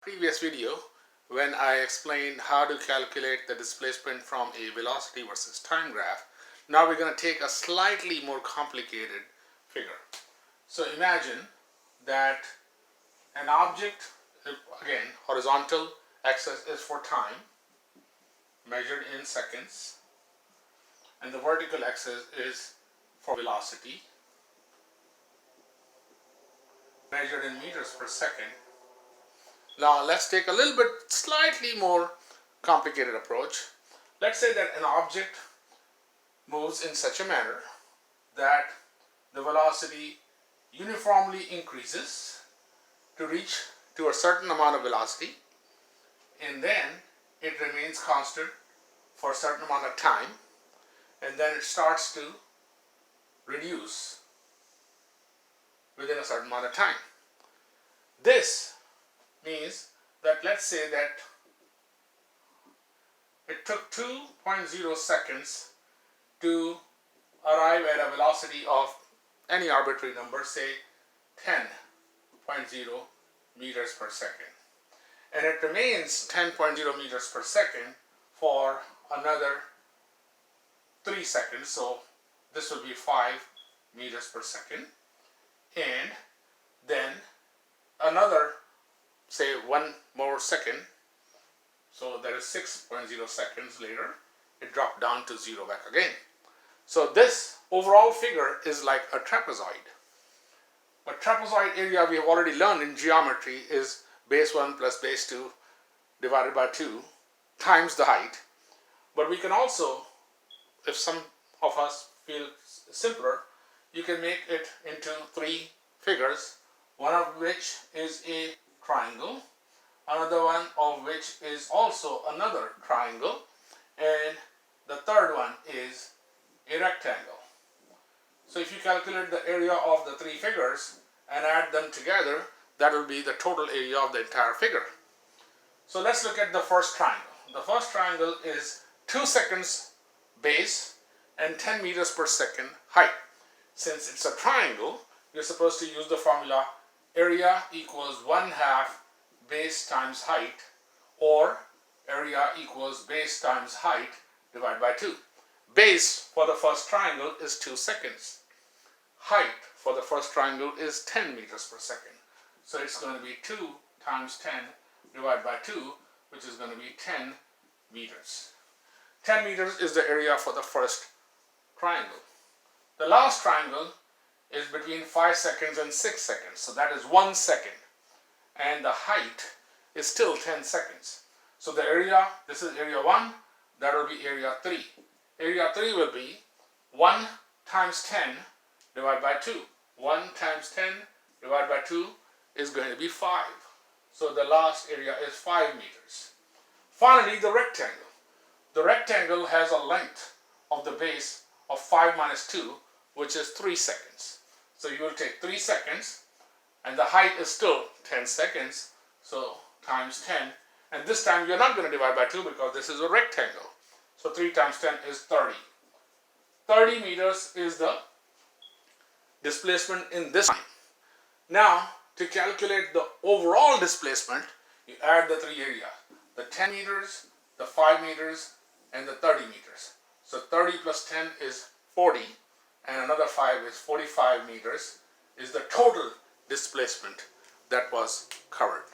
Previous video when I explained how to calculate the displacement from a velocity versus time graph. Now we're going to take a slightly more complicated figure. So imagine that an object, again horizontal axis is for time measured in seconds, and the vertical axis is for velocity measured in meters per second. Now let's take a little bit slightly more complicated approach. Let's say that an object moves in such a manner that the velocity uniformly increases to reach to a certain amount of velocity, and then it remains constant for a certain amount of time, and then it starts to reduce within a certain amount of time. This means that let's say that it took 2.0 seconds to arrive at a velocity of any arbitrary number, say 10.0 meters per second, and it remains 10.0 meters per second for another 3 seconds, so this will be 5 meters per second, and then another, say, 1 more second, so that is 6.0 seconds later, it dropped down to 0 back again. So this overall figure is like a trapezoid. A trapezoid area we have already learned in geometry is base 1 plus base 2 divided by 2 times the height. But we can also, if some of us feel simpler, you can make it into 3 figures, one of which is a triangle, another one of which is also another triangle, and the third one is a rectangle. So if you calculate the area of the 3 figures and add them together, that will be the total area of the entire figure. So let's look at the first triangle. The first triangle is 2 seconds base and 10 meters per second height. Since it's a triangle, you're supposed to use the formula area equals 1/2 base times height, or area equals base times height divided by 2. Base for the first triangle is 2 seconds. Height for the first triangle is 10 meters per second. So it's going to be 2 times 10 divided by 2, which is going to be 10 meters. 10 meters is the area for the first triangle. The last triangle is between 5 seconds and 6 seconds, so that is 1 second, and the height is still 10 seconds. So the area, this is area 1, that will be area 3. Area 3 will be 1 times 10 divided by 2. 1 times 10 divided by 2 is going to be 5. So the last area is 5 meters. Finally, the rectangle. The rectangle has a length of the base of 5 minus 2, which is 3 seconds. So you will take 3 seconds, and the height is still 10 seconds, so times 10. And this time you're not going to divide by 2 because this is a rectangle. So 3 times 10 is 30. 30 meters is the displacement in this time. Now, to calculate the overall displacement, you add the 3 areas. The 10 meters, the 5 meters, and the 30 meters. So 30 plus 10 is 40. And another 5 is 45 meters, is the total displacement that was covered.